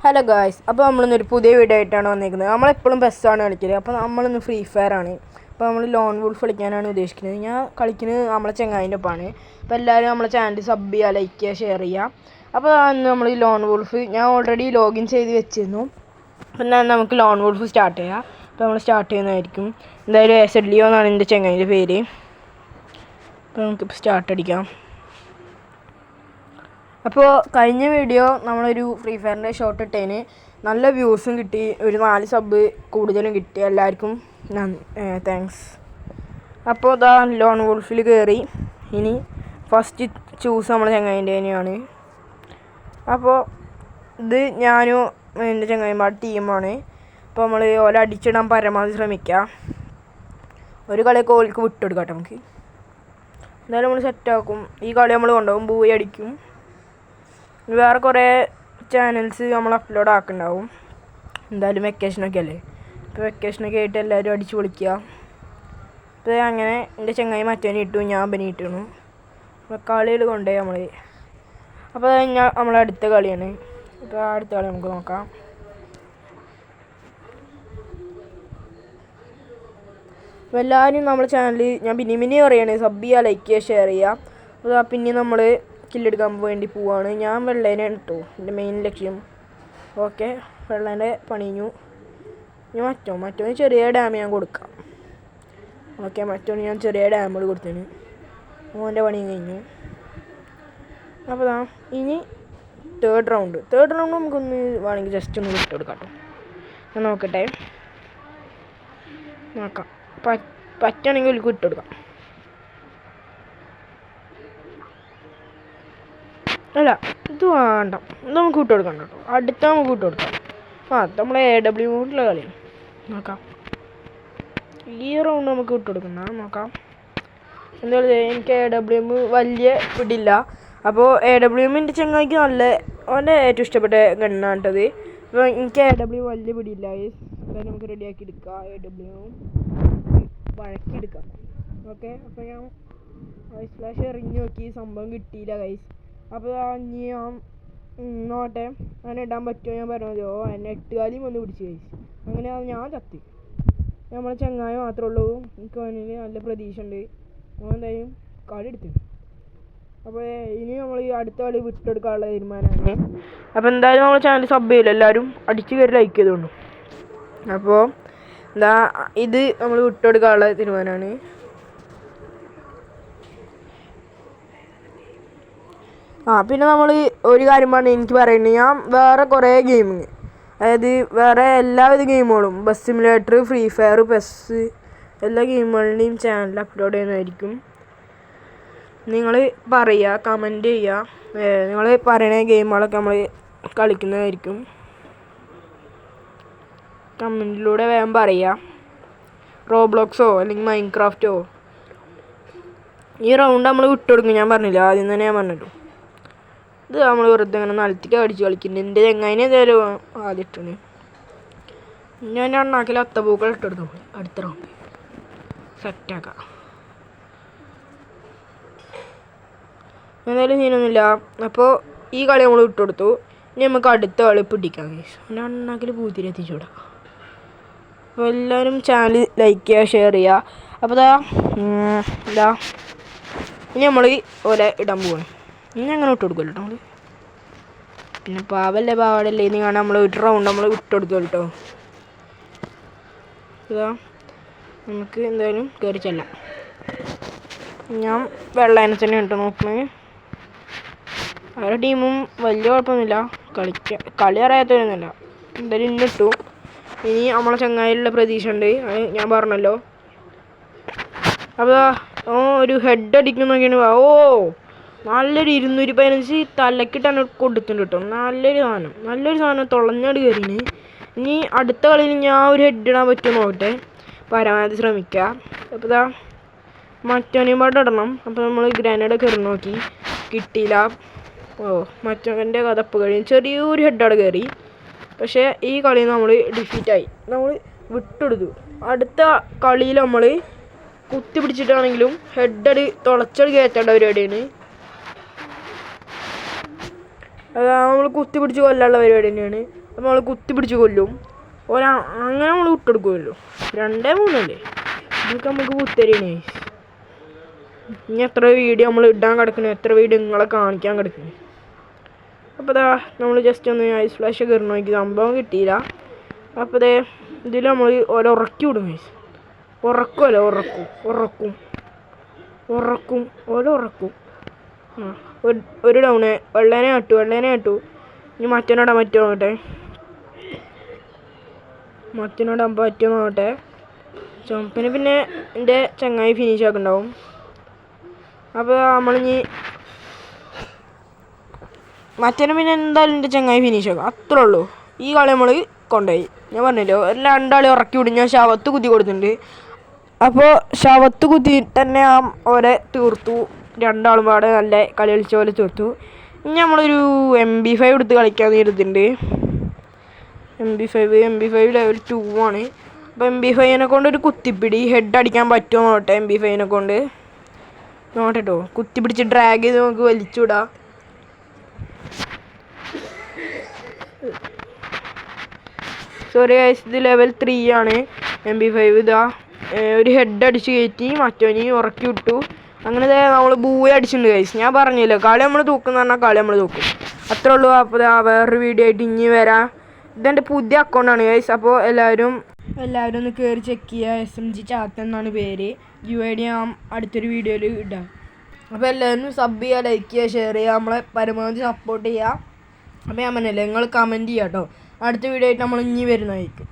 Hello guys, അപ്പോൾ നമ്മളിന്നൊരു പുതിയ video ആയിട്ടാണ് വന്നിരിക്കുന്നത്. നമ്മളെപ്പോഴും ബസ്സാണ് കളിക്കല്. അപ്പോൾ നമ്മളിന്ന് ഫ്രീ ഫയർ ആണ്. അപ്പോൾ നമ്മൾ ലോൺ വോൾഫ് കളിക്കാനാണ് ഉദ്ദേശിക്കുന്നത്. ഞാൻ കളിക്കുന്നത് നമ്മളെ ചങ്ങാതിൻ്റെ ഒപ്പമാണ്. അപ്പോൾ എല്ലാവരും നമ്മളെ ചാനൽ സബ് ചെയ്യുക, ലൈക്ക് ചെയ്യുക, ഷെയർ ചെയ്യുക. അപ്പോൾ അന്ന് നമ്മൾ ഈ ലോൺ വോൾഫ് ഞാൻ ഓൾറെഡി ലോഗിൻ ചെയ്ത് വെച്ചിരുന്നു. അപ്പം നമുക്ക് ലോൺ വോൾഫ് സ്റ്റാർട്ട് ചെയ്യാം. അപ്പോൾ നമ്മൾ സ്റ്റാർട്ട് ചെയ്യുന്നതായിരിക്കും. എന്തായാലും SLO എന്നാണ് എൻ്റെ ചങ്ങാതിൻ്റെ പേര്. അപ്പോൾ നമുക്കിപ്പോൾ സ്റ്റാർട്ട് അടിക്കാം. അപ്പോൾ കഴിഞ്ഞ വീഡിയോ നമ്മളൊരു ഫ്രീ ഫയറിൻ്റെ ഷോട്ട് ഇട്ടതിന് നല്ല വ്യൂസും കിട്ടി, ഒരു 4 സബ് കൂടുതലും കിട്ടി. എല്ലാവർക്കും താങ്ക്സ്. അപ്പോൾ ഇതാ ലോൺ വോൾഫിൽ കയറി. ഇനി ഫസ്റ്റ് ചൂസ് നമ്മൾ ചങ്ങാതിൻ്റെ തന്നെയാണ്. അപ്പോൾ ഇത് ഞാനും എൻ്റെ ചങ്ങാതിമാരുടെ ടീമാണ്. അപ്പോൾ നമ്മൾ ഓല അടിച്ചിടാൻ പരമാവധി ശ്രമിക്കുക. ഒരു കളിയൊക്കെ ഓൽക്ക് വിട്ടെടുക്കാം. നമുക്ക് എന്തായാലും നമ്മൾ സെറ്റാക്കും. ഈ കളി നമ്മൾ കൊണ്ടുപോകും, പോയി അടിക്കും. വേറെ കുറേ ചാനൽസ് നമ്മൾ അപ്ലോഡ് ആക്കുന്നുണ്ടാവും. എന്തായാലും വെക്കേഷനൊക്കെ അല്ലേ. ഇപ്പോൾ വെക്കേഷനൊക്കെ ആയിട്ട് എല്ലാവരും അടിച്ച് പൊളിക്കുക. അപ്പോൾ അങ്ങനെ എൻ്റെ ചങ്ങായി മറ്റവനെ ഇട്ടു, ഞാൻ ബനി ഇട്ടു. അപ്പോൾ കളികൾ കൊണ്ടുപോയി നമ്മൾ. അപ്പോൾ നമ്മളെ അടുത്ത കളിയാണ്. അപ്പോൾ അടുത്ത കളി നമുക്ക് നോക്കാം. അപ്പോൾ എല്ലാവരും നമ്മുടെ ചാനൽ ഞാൻ പിന്നെ പറയുകയാണ്, സബ് ചെയ്യുക, ലൈക്ക് ചെയ്യുക, ഷെയർ ചെയ്യുക. അപ്പോൾ പിന്നെ നമ്മൾ കില്ലെടുക്കാൻ വേണ്ടി പോവാണ്. ഞാൻ വെള്ളേനാണ് കേട്ടോ എൻ്റെ മെയിൻ ലക്ഷ്യം. ഓക്കെ, വെള്ളേൻ്റെ പണിഞ്ഞു. ഞാൻ മറ്റോന് ചെറിയ ഡാം ഞാൻ കൊടുക്കാം. ഓക്കെ, മറ്റോന് ഞാൻ ചെറിയ ഡാമുകൾ കൊടുത്തതിന് ഓൻ്റെ പണിയും കഴിഞ്ഞു. അപ്പോൾ ഇനി തേർഡ് റൗണ്ട് നമുക്കൊന്ന് വേണമെങ്കിൽ ജസ്റ്റ് ഒന്ന് വിട്ടെടുക്കാം കേട്ടോ. ഞാൻ നോക്കട്ടെ, നോക്കാം. പറ്റുകയാണെങ്കിൽ ഒരു വിട്ടെടുക്കാം. അല്ല, ഇത് വേണ്ട, ഇത് നമുക്ക് വിട്ട് കൊടുക്കണ്ട കേട്ടോ. അടുത്ത നമുക്ക് വിട്ട് കൊടുക്കാം. നമ്മളെ AW മോഡിലുള്ള കളിയാണ്. നോക്കാം, ഈ റൗണ്ട് നമുക്ക് വിട്ട് കൊടുക്കുന്ന നോക്കാം. എന്തായാലും എനിക്ക് AWM വലിയ പിടിയില്ല. അപ്പോൾ AWM എൻ്റെ ചങ്ങായിക്ക് അവൻ്റെ ഏറ്റവും ഇഷ്ടപ്പെട്ട ഗണ്ണാണ് കേട്ടത്. അപ്പോൾ എനിക്ക് AWM വലിയ പിടിയില്ല. എന്തായാലും നമുക്ക് റെഡിയാക്കി എടുക്കാം. AWM വഴക്കിയെടുക്കാം. ഓക്കെ, അപ്പോൾ ഞാൻ ഐസ് ഫ്ലാഷ് എറിഞ്ഞ് നോക്കി, സംഭവം കിട്ടിയില്ല ഗൈസ്. അപ്പോൾ ഇനി ഞാൻ നോട്ടെ അങ്ങനെ ഇടാൻ പറ്റുമോ ഞാൻ പറഞ്ഞോ. എന്നെ 8 കാലിയും വന്ന് പിടിച്ച് കഴിച്ചു. അങ്ങനെ ഞാൻ ചത്തി. നമ്മളെ ചങ്ങായി മാത്രമേ ഉള്ളൂ. എനിക്ക് അവനിൽ നല്ല പ്രതീക്ഷ ഉണ്ട്. അവൻ എന്തായാലും കളി എടുത്തു. അപ്പോൾ ഇനി നമ്മൾ ഈ അടുത്ത കളി വിട്ടെടുക്കാനുള്ള തീരുമാനമാണ്. അപ്പോൾ എന്തായാലും നമ്മൾ ചാനൽ സബ് ചെയ്യില്ല, എല്ലാവരും അടിച്ച് കയറി ലൈക്ക് ചെയ്തോളൂ. അപ്പോൾ ഇത് നമ്മൾ വിട്ടെടുക്കാനുള്ള തീരുമാനമാണ്. പിന്നെ നമ്മൾ ഒരു കാര്യം പറഞ്ഞ് എനിക്ക് പറയുന്നത്, ഞാൻ വേറെ കുറേ ഗെയിമിങ്, അതായത് വേറെ എല്ലാവിധ ഗെയിമുകളും, bus simulator, free fire, pes, എല്ലാ ഗെയിമുകളുടെയും ചാനൽ അപ്ലോഡ് ചെയ്യുന്നതായിരിക്കും. നിങ്ങൾ പറയുക, കമൻറ്റ് ചെയ്യുക. നിങ്ങൾ പറയണ ഗെയിമുകളൊക്കെ നമ്മൾ കളിക്കുന്നതായിരിക്കും. കമൻറ്റിലൂടെ വേഗം പറയുക. റോബ്ലോക്സോ അല്ലെങ്കിൽ മൈൻക്രാഫ്റ്റോ. ഈ റൗണ്ട് നമ്മൾ വിട്ടുകൊടുക്കും. ഞാൻ പറഞ്ഞില്ല, ആദ്യം തന്നെ ഞാൻ പറഞ്ഞിട്ടു. ഇത് നമ്മൾ വെറുതെ ഇങ്ങനെ നിലത്തേക്ക് അടിച്ച് കളിക്കുന്നുണ്ട്. എൻ്റെ ചെങ്ങായിനെ ഏതായാലും ആദ്യം ഇട്ടാണ്. ഞാൻ എണ്ണാക്കിൽ അത്തപ്പൂക്കൾ ഇട്ടെടുത്തു. അടുത്ത റൗണ്ട് സെറ്റാക്കാം. എന്തായാലും ചെയ്യുന്നൊന്നുമില്ല. അപ്പോൾ ഈ കളി നമ്മൾ വിട്ടുകൊടുത്തു. ഇനി നമുക്ക് അടുത്ത കളി പിടിക്കാം. എൻ്റെ എണ്ണാക്കിൽ പൂത്തിരി എത്തിച്ചുവിടാം. അപ്പോൾ എല്ലാവരും ചാനൽ ലൈക്ക് ചെയ്യുക, ഷെയർ ചെയ്യുക. അപ്പോൾ ഇനി നമ്മൾ ഓലെ ഇടാൻ പോവാണ്. ഇനി അങ്ങനെ വിട്ടുകൊടുക്കുമല്ലോ കേട്ടോ നമ്മൾ. പിന്നെ പാവടല്ലേ ഇനി കാണാൻ നമ്മൾ ഒരു റൗണ്ട് നമ്മൾ വിട്ടുകൊടുക്കും കേട്ടോ. നമുക്ക് എന്തായാലും കയറി ചെല്ലാം. ഞാൻ വെള്ളേനെ തന്നെ കേട്ടോ നോക്കുന്നത്. അവരുടെ ടീമും വലിയ കുഴപ്പമൊന്നുമില്ല. കളി അറിയാത്തവരൊന്നുമില്ല. എന്തായാലും ഇന്നിട്ടു. ഇനി നമ്മളെ ചങ്ങായിലുള്ള പ്രതീക്ഷ ഉണ്ട്, അത് ഞാൻ പറഞ്ഞല്ലോ. അപ്പോൾ ഒരു ഹെഡ് അടിക്കുന്നൊക്കെയാണ്. നല്ലൊരു 215 തലക്കിട്ടാണ് കൊടുത്തിട്ടുണ്ട് കേട്ടോ. നല്ലൊരു സാധനം തുളഞ്ഞാട് കയറിന്. ഇനി അടുത്ത കളിയിൽ ഞാൻ ഒരു ഹെഡ് ഇടാൻ പറ്റുമോ നോക്കട്ടെ, പരമാവധി ശ്രമിക്കുക. അപ്പോൾ മറ്റവനെയും പാട്ട് ഇടണം. അപ്പോൾ നമ്മൾ ഗ്രാനേഡൊക്കെ എറിഞ്ഞ് നോക്കി, കിട്ടിയില്ല. മറ്റവൻ്റെ കഥപ്പ് കഴിയും. ചെറിയൊരു ഹെഡാണ് കയറി. പക്ഷേ ഈ കളിയിൽ നമ്മൾ ഡിഫീറ്റായി. നമ്മൾ വിട്ടെടുത്തു. അടുത്ത കളിയിൽ നമ്മൾ കുത്തി പിടിച്ചിട്ടാണെങ്കിലും ഹെഡടി തുളച്ചടി കയറ്റേണ്ട പരിപാടിയാണ്. അത് നമ്മൾ കുത്തി പിടിച്ച് കൊല്ലാനുള്ള പരിപാടി തന്നെയാണ്. നമ്മൾ കുത്തി പിടിച്ച് കൊല്ലും. അങ്ങനെ നമ്മൾ വിട്ടെടുക്കുമല്ലോ. 2-3 അല്ലേ, ഇതൊക്കെ നമുക്ക് കുത്തരിയണേ. ഇനി എത്ര വീഡിയോ നമ്മൾ ഇടാൻ കിടക്കണേ, എത്ര വീഡിയോ നിങ്ങളെ കാണിക്കാൻ കിടക്കണേ. അപ്പോൾ ഇതാ നമ്മൾ ജസ്റ്റ് ഒന്ന് ഐസ് ഫ്ലാഷ് കയറി നോക്കി, സംഭവം കിട്ടിയില്ല. അപ്പോൾ ഇതേ ഇതിൽ നമ്മൾ ഓരോ ഉറക്കി വിടും ഗൈസ്. ഉറക്കുമല്ലോ, ഉറക്കും ഓരോ ഉറക്കും. ഒരു ഡൗണ് വെള്ളേനെ കേട്ടു. ഇനി മറ്റോനോടാൻ പറ്റുമോ നോക്കട്ടെ, പിന്നെ എൻ്റെ ചങ്ങായി ഫിനിഷ് ആക്കുന്നുണ്ടാവും. അപ്പോൾ നമ്മളിനി മറ്റേനെ പിന്നെ എന്തായാലും എൻ്റെ ചങ്ങായി ഫിനിഷ് ആക്കും, അത്രേ ഉള്ളൂ. ഈ കളി നമ്മൾ കൊണ്ടുപോയി. ഞാൻ പറഞ്ഞല്ലോ, 2 ആളെ ഉറക്കി വിടും. ഞാൻ ശവത്ത് കുത്തി കൊടുത്തിട്ടുണ്ട്. അപ്പോൾ ശവത്ത് കുത്തിയിട്ട് തന്നെ ഓരെ തീർത്തു. 2 ആളും പാടെ നല്ല കളി കളിച്ച പോലെ തീർത്തു. ഇനി നമ്മളൊരു MP5 എടുത്ത് കളിക്കാൻ തീരുന്നുണ്ട്. MP5 ലെവൽ 2 ആണ്. അപ്പോൾ MP5നെ കൊണ്ട് ഒരു കുത്തിപ്പിടി ഹെഡ് അടിക്കാൻ പറ്റുമോ നോട്ടെ. MP5നെ കൊണ്ട് നോട്ടെട്ടോ, കുത്തിപ്പിടിച്ച് ഡ്രാഗ് ചെയ്ത് നമുക്ക് വലിച്ചുവിടാം. സോറി ഗൈസ്, ഇത് ലെവൽ 3 ആണ്. MP5 ഇതാ ഒരു ഹെഡ് അടിച്ച് കയറ്റി മറ്റോനി ഉറക്കി വിട്ടു. അങ്ങനെ നമ്മൾ ബൂയ അടിച്ചിട്ടുണ്ട് ഗൈസ്. ഞാൻ പറഞ്ഞില്ല, കളി നമ്മൾ തൂക്കുന്ന പറഞ്ഞാൽ കളി നമ്മൾ തൂക്കും, അത്രേ ഉള്ളൂ. അപ്പോൾ വേറൊരു വീഡിയോ ആയിട്ട് ഇനി വരാം. ഇതെൻ്റെ പുതിയ അക്കൗണ്ടാണ് ഗൈസ്. അപ്പോൾ എല്ലാവരും ഒന്ന് കയറി ചെക്ക് ചെയ്യുക. SMG ചാത്ത എന്നാണ് പേര്. UID ഞാൻ അടുത്തൊരു വീഡിയോയിൽ ഇടാം. അപ്പോൾ എല്ലാവരും സബ് ചെയ്യുക, ലൈക്ക് ചെയ്യുക, ഷെയർ ചെയ്യുക, നമ്മളെ പരമാവധി സപ്പോർട്ട് ചെയ്യുക. അപ്പോൾ ഞാൻ പറഞ്ഞില്ലേ, നിങ്ങൾ കമൻറ്റ് ചെയ്യുക കേട്ടോ. അടുത്ത വീഡിയോ ആയിട്ട് നമ്മൾ ഇനി വരുന്നതായിരിക്കും.